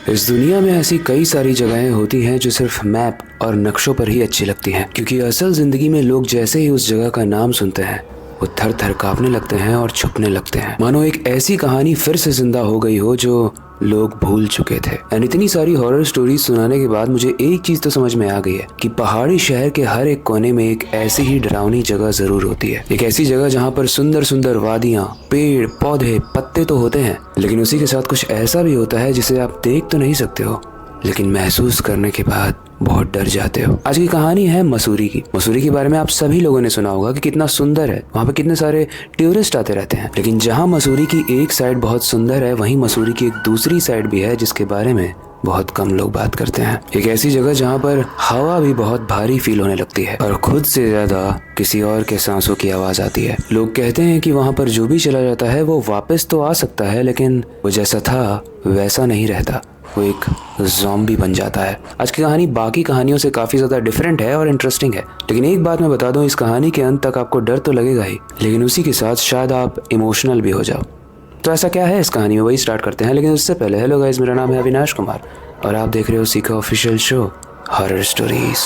इस दुनिया में ऐसी कई सारी जगहें होती हैं जो सिर्फ मैप और नक्शों पर ही अच्छी लगती हैं, क्योंकि असल जिंदगी में लोग जैसे ही उस जगह का नाम सुनते हैं वो थर थर कांपने लगते हैं और छुपने लगते हैं, मानो एक ऐसी कहानी फिर से जिंदा हो गई हो जो लोग भूल चुके थे। एंड इतनी सारी हॉरर स्टोरीज सुनाने के बाद मुझे एक चीज तो समझ में आ गई है कि पहाड़ी शहर के हर एक कोने में एक ऐसी ही डरावनी जगह जरूर होती है। एक ऐसी जगह जहाँ पर सुंदर सुंदर वादियाँ, पेड़ पौधे, पत्ते तो होते हैं, लेकिन उसी के साथ कुछ ऐसा भी होता है जिसे आप देख तो नहीं सकते हो, लेकिन महसूस करने के बाद बहुत डर जाते हो। आज की कहानी है मसूरी की। मसूरी के बारे में आप सभी लोगों ने सुना होगा कि कितना सुंदर है, वहाँ पे कितने सारे टूरिस्ट आते रहते हैं। लेकिन जहाँ मसूरी की एक साइड बहुत सुंदर है, वहीं मसूरी की एक दूसरी साइड भी है जिसके बारे में बहुत कम लोग बात करते हैं। एक ऐसी जगह जहाँ पर हवा भी बहुत भारी फील होने लगती है और खुद से ज्यादा किसी और के सांसों की आवाज आती है। लोग कहते हैं कि वहाँ पर जो भी चला जाता है वो वापस तो आ सकता है, लेकिन वो जैसा था वैसा नहीं रहता, वो एक ज़ॉम्बी बन जाता है। आज की कहानी बाकी कहानियों से काफ़ी ज़्यादा डिफरेंट है और इंटरेस्टिंग है, लेकिन एक बात मैं बता दूं, इस कहानी के अंत तक आपको डर तो लगेगा ही, लेकिन उसी के साथ शायद आप इमोशनल भी हो जाओ। तो ऐसा क्या है इस कहानी में, वही स्टार्ट करते हैं। लेकिन उससे पहले हेलो गाइस, मेरा नाम है अविनाश कुमार और आप देख रहे हो सीखा ऑफिशियल शो हॉरर स्टोरीज।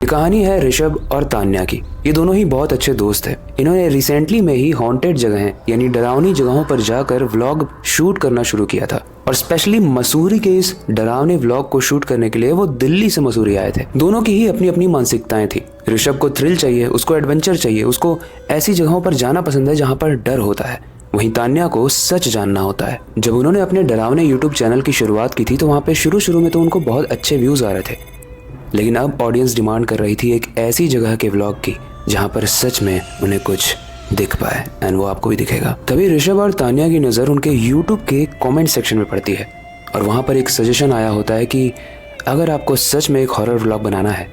ये कहानी है ऋषभ और तान्या की। ये दोनों ही बहुत अच्छे दोस्त हैं। इन्होंने रिसेंटली में ही हॉन्टेड जगहें यानी डरावनी जगहों पर जाकर व्लॉग शूट करना शुरू किया था और स्पेशली मसूरी के इस डरावने व्लॉग को शूट करने के लिए वो दिल्ली से मसूरी आए थे। दोनों की ही अपनी अपनी मानसिकताएं थी। ऋषभ को थ्रिल चाहिए, उसको एडवेंचर चाहिए, उसको ऐसी जगहों पर जाना पसंद है जहाँ पर डर होता है। वहीं तान्या को सच जानना होता है। जब उन्होंने अपने डरावने यूट्यूब चैनल की शुरुआत की थी तो वहाँ पे शुरू में तो उनको बहुत अच्छे व्यूज आ रहे थे, लेकिन अब ऑडियंस डिमांड कर रही थी एक ऐसी जगह के व्लॉग की जहां पर सच में उन्हें कुछ दिख पाए, एंड वो आपको भी दिखेगा। तभी ऋषभ और तान्या की नज़र उनके यूट्यूब के कमेंट सेक्शन में पड़ती है और वहां पर एक सजेशन आया होता है कि अगर आपको सच में एक हॉरर व्लॉग बनाना है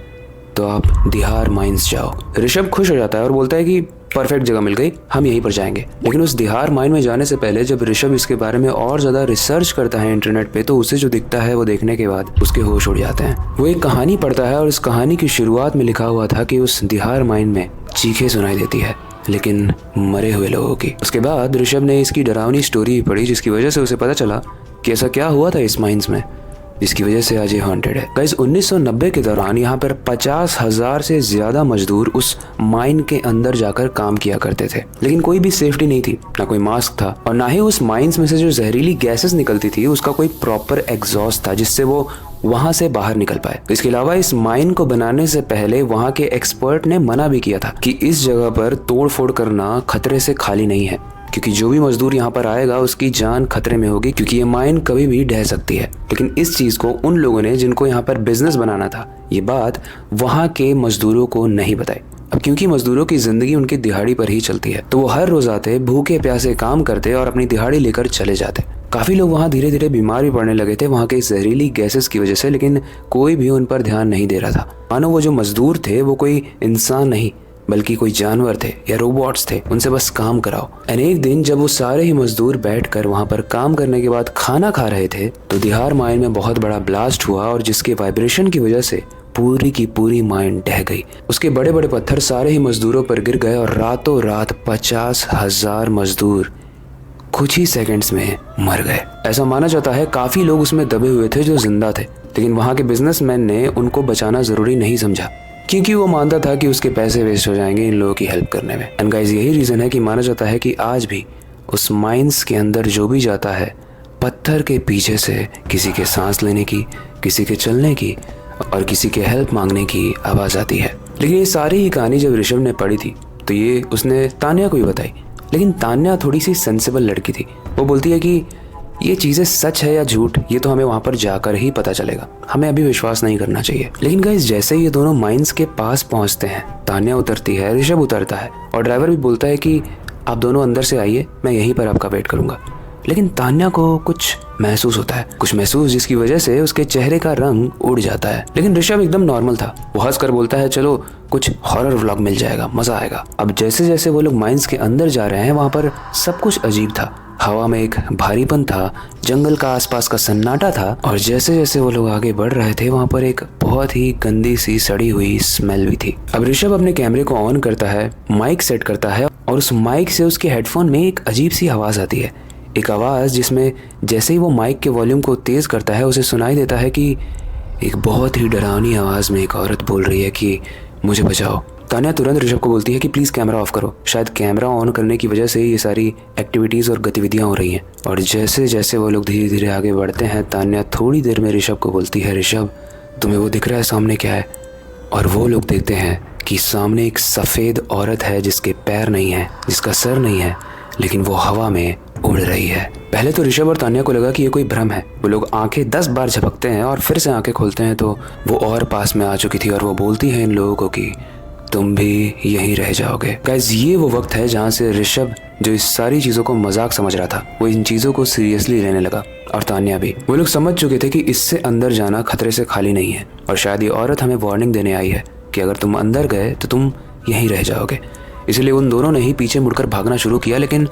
तो आप दिहार माइंस जाओ। ऋषभ खुश हो जाता है और बोलता है कि परफेक्ट जगह मिल गई, हम यहीं पर जाएंगे। लेकिन उस दिहार माइन में जाने से पहले जब ऋषभ इसके बारे में और ज्यादा रिसर्च करता है इंटरनेट पे, तो उसे जो दिखता है वो देखने के बाद उसके होश उड़ जाते हैं। वो एक कहानी पढ़ता है और इस कहानी की शुरुआत में लिखा हुआ था कि उस दिहार माइन में चीखें सुनाई देती है, लेकिन मरे हुए लोगों की। उसके बाद ऋषभ ने इसकी डरावनी स्टोरी पढ़ी, जिसकी वजह से उसे पता चला कि ऐसा क्या हुआ था इस माइंस में, जिसकी वजह से आज ये हॉन्टेड है। गाइस 1990 के दौरान यहाँ पर 50,000 से ज्यादा मजदूर उस माइन के अंदर जाकर काम किया करते थे, लेकिन कोई भी सेफ्टी नहीं थी, ना कोई मास्क था और ना ही उस माइंस में से जो जहरीली गैसेस निकलती थी उसका कोई प्रॉपर एग्जॉस्ट था जिससे वो वहां से बाहर निकल पाए। इसके अलावा इस माइन को बनाने से पहले वहां के एक्सपर्ट ने मना भी किया था कि इस जगह पर तोड़ फोड़ करना खतरे से खाली नहीं है, क्योंकि जो भी मजदूर यहाँ पर आएगा उसकी जान खतरे में होगी, क्योंकि ये माइन कभी भी ढह सकती है। लेकिन इस चीज को उन लोगों ने जिनको यहाँ पर बिजनेस बनाना था, ये बात वहाँ के मजदूरों को नहीं बताई। अब क्योंकि मजदूरों की जिंदगी उनकी दिहाड़ी पर ही चलती है, तो वो हर रोज आते, भूखे प्यासे काम करते और अपनी दिहाड़ी लेकर चले जाते। काफी लोग वहाँ धीरे धीरे बीमार भी पड़ने लगे थे वहाँ के जहरीली गैसेस की वजह से, लेकिन कोई भी उन पर ध्यान नहीं दे रहा था। मानो वो जो मजदूर थे वो कोई इंसान नहीं बल्कि कोई जानवर थे या रोबोट्स थे, उनसे बस काम कराओ। एक दिन जब वो सारे ही मजदूर बैठकर वहां पर काम करने के बाद खाना खा रहे थे तो दिहार माइन में बहुत बड़ा ब्लास्ट हुआ और जिसके वाइब्रेशन की वजह से पूरी की पूरी माइन ढह गई। उसके बड़े बड़े पत्थर सारे ही मजदूरों पर गिर गए और रातों रात 50,000 मजदूर कुछ ही सेकंड्स में मर गए। ऐसा माना जाता है काफी लोग उसमें दबे हुए थे जो जिंदा थे, लेकिन वहां के बिजनेसमैन ने उनको बचाना जरूरी नहीं समझा, क्योंकि वो मानता था कि उसके पैसे वेस्ट हो जाएंगे इन लोगों की हेल्प करने में। एंड गाइस यही रीजन है कि माना जाता है कि आज भी उस माइंस के अंदर जो भी जाता है, पत्थर के पीछे से किसी के सांस लेने की, किसी के चलने की और किसी के हेल्प मांगने की आवाज आती है। लेकिन ये सारी ही कहानी जब ऋषभ ने पढ़ी थी तो ये उसने तान्या को ही बताई, लेकिन तान्या थोड़ी सी सेंसिबल लड़की थी। वो बोलती है कि ये चीजें सच है या झूठ ये तो हमें वहां पर जाकर ही पता चलेगा, हमें अभी विश्वास नहीं करना चाहिए। लेकिन गाइस जैसे ये दोनों माइंस के पास पहुंचते हैं, तान्या उतरती है, ऋषभ उतरता है और ड्राइवर भी बोलता है कि आप दोनों अंदर से आइए, मैं यहीं पर आपका वेट करूंगा। लेकिन तान्या को कुछ महसूस होता है, कुछ महसूस जिसकी वजह से उसके चेहरे का रंग उड़ जाता है। लेकिन ऋषभ एकदम नॉर्मल था, वो हंसकर बोलता है चलो कुछ हॉरर व्लॉग मिल जाएगा, मजा आएगा। अब जैसे जैसे वो लोग माइंस के अंदर जा रहे हैं वहां पर सब कुछ अजीब था। हवा में एक भारीपन था, जंगल का आसपास का सन्नाटा था और जैसे जैसे वो लोग आगे बढ़ रहे थे वहाँ पर एक बहुत ही गंदी सी सड़ी हुई स्मेल भी थी। अब ऋषभ अपने कैमरे को ऑन करता है, माइक सेट करता है और उस माइक से उसके हेडफोन में एक अजीब सी आवाज़ आती है। एक आवाज़ जिसमें जैसे ही वो माइक के वॉल्यूम को तेज़ करता है उसे सुनाई देता है कि एक बहुत ही डरावनी आवाज़ में एक औरत बोल रही है कि मुझे बचाओ। तान्या तुरंत ऋषभ को बोलती है कि प्लीज़ कैमरा ऑफ करो। शायद कैमरा ऑन करने की वजह से ये सारी एक्टिविटीज़ और गतिविधियाँ हो रही हैं। और जैसे जैसे वो लोग धीरे धीरे आगे बढ़ते हैं तान्या थोड़ी देर में ऋषभ को बोलती है, ऋषभ तुम्हें वो दिख रहा है सामने क्या है? और वो लोग देखते हैं कि सामने एक सफ़ेद औरत है जिसके पैर नहीं है, जिसका सर नहीं है, लेकिन वो हवा में उड़ रही है। पहले तो ऋषभ और तान्या को लगा कि ये कोई भ्रम है। वो लोग आंखें 10 बार झपकते हैं और फिर से आंखें खोलते हैं तो वो और पास में आ चुकी थी और वो बोलती है इन लोगों को कि तुम भी यहीं रह जाओगे। गाइस ये वो वक्त है जहाँ से ऋषभ जो इस सारी चीज़ों को मजाक समझ रहा था वो इन चीज़ों को सीरियसली लेने लगा और तान्या भी। वो लोग समझ चुके थे कि इससे अंदर जाना खतरे से खाली नहीं है और शायद ये औरत हमें वार्निंग देने आई है कि अगर तुम अंदर गए तो तुम यहीं रह जाओगे। इसलिए उन दोनों ने ही पीछे मुड़कर भागना शुरू किया, लेकिन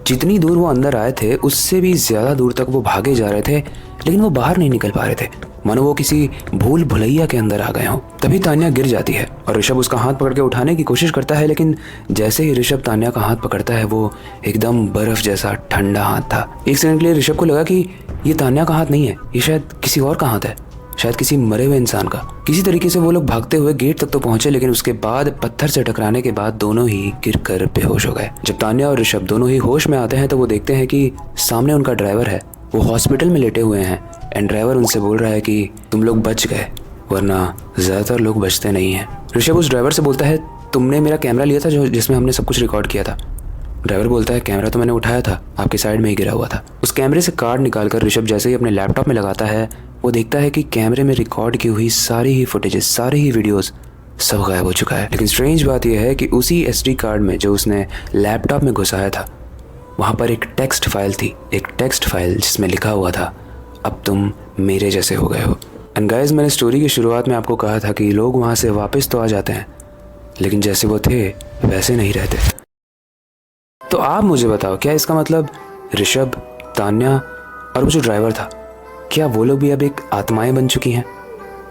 जितनी दूर वो अंदर आए थे उससे भी ज़्यादा दूर तक वो भागे जा रहे थे, लेकिन वो बाहर नहीं निकल पा रहे थे, मानो वो किसी भूल भुलैया के अंदर आ गए हों। तभी तान्या गिर जाती है और ऋषभ उसका हाथ पकड़ के उठाने की कोशिश करता है, लेकिन जैसे ही ऋषभ तान्या का हाथ पकड़ता है वो एकदम बर्फ जैसा ठंडा हाथ था। एक सेकंड के लिए ऋषभ को लगा कि ये तान्या का हाथ नहीं है, ये शायद किसी और का हाथ है, शायद किसी मरे हुए इंसान का। किसी तरीके से वो लोग भागते हुए गेट तक तो पहुंचे, लेकिन उसके बाद पत्थर से टकराने के बाद दोनों ही गिरकर बेहोश हो गए। जब तान्या और ऋषभ दोनों ही होश में आते हैं तो वो देखते हैं कि सामने उनका ड्राइवर है, वो हॉस्पिटल में लेटे हुए हैं एंड ड्राइवर उनसे बोल रहा है कि तुम लोग बच गए, वरना ज़्यादातर लोग बचते नहीं हैं। ऋषभ उस ड्राइवर से बोलता है तुमने मेरा कैमरा लिया था जिसमें हमने सब कुछ रिकॉर्ड किया था। ड्राइवर बोलता है कैमरा तो मैंने उठाया था, आपके साइड में ही गिरा हुआ था। उस कैमरे से कार्ड निकालकर ऋषभ जैसे ही अपने लैपटॉप में लगाता है वो देखता है कि कैमरे में रिकॉर्ड की हुई सारी ही फुटेजेस, सारी ही वीडियोस सब गायब हो चुका है। लेकिन स्ट्रेंज बात यह है कि उसी SD कार्ड में जो उसने लैपटॉप में घुसाया था वहाँ पर एक टेक्स्ट फाइल थी, एक टेक्स्ट फाइल जिसमें लिखा हुआ था अब तुम मेरे जैसे हो गए हो। एंड गाइस मैंने स्टोरी की शुरुआत में आपको कहा था कि लोग वहाँ से वापस तो आ जाते हैं लेकिन जैसे वो थे वैसे नहीं रहते। तो आप मुझे बताओ क्या इसका मतलब ऋषभ, तान्या और वो जो ड्राइवर था, क्या वो लोग भी अब एक आत्माएं बन चुकी हैं?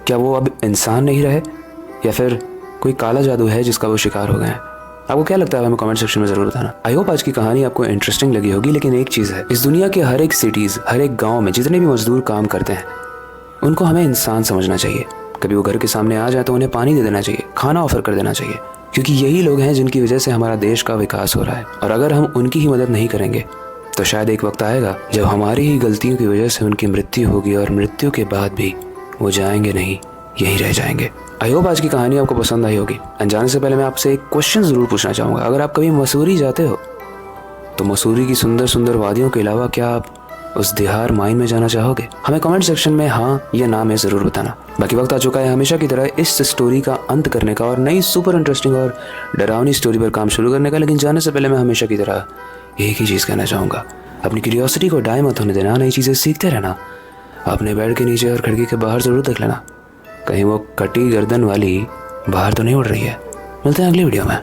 क्या वो अब इंसान नहीं रहे या फिर कोई काला जादू है जिसका वो शिकार हो गए हैं? आपको क्या लगता है हमें कमेंट सेक्शन में ज़रूर बताना। आई होप आज की कहानी आपको इंटरेस्टिंग लगी होगी, लेकिन एक चीज़ है, इस दुनिया के हर एक सिटीज़, हर एक गाँव में जितने भी मजदूर काम करते हैं उनको हमें इंसान समझना चाहिए। कभी वो घर के सामने आ जाए तो उन्हें पानी दे देना चाहिए, खाना ऑफर कर देना चाहिए, क्योंकि यही लोग हैं जिनकी वजह से हमारा देश का विकास हो रहा है। और अगर हम उनकी ही मदद नहीं करेंगे तो शायद एक वक्त आएगा जब हमारी ही गलतियों की वजह से उनकी मृत्यु होगी और मृत्यु के बाद भी वो जाएंगे नहीं, यहीं रह जाएंगे। आई होप आज की कहानी आपको पसंद आई होगी। जाने से पहले मैं आपसे एक क्वेश्चन ज़रूर पूछना चाहूँगा। अगर आप कभी मसूरी जाते हो तो मसूरी की सुंदर सुंदर वादियों के अलावा क्या आप उस दिहार माइन में जाना चाहोगे? हमें कमेंट सेक्शन में हाँ या ना में ज़रूर बताना। बाकी वक्त आ चुका है हमेशा की तरह इस स्टोरी का अंत करने का और नई सुपर इंटरेस्टिंग और डरावनी स्टोरी पर काम शुरू करने का। लेकिन जाने से पहले मैं हमेशा की तरह एक ही चीज़ कहना चाहूँगा, अपनी क्यूरियोसिटी को डाई मत होने देना, नई चीज़ें सीखते रहना। अपने बेड के नीचे और खिड़की के बाहर ज़रूर देख लेना, कहीं वो कटी गर्दन वाली बाहर तो नहीं उड़ रही है। मिलते हैं अगली वीडियो में।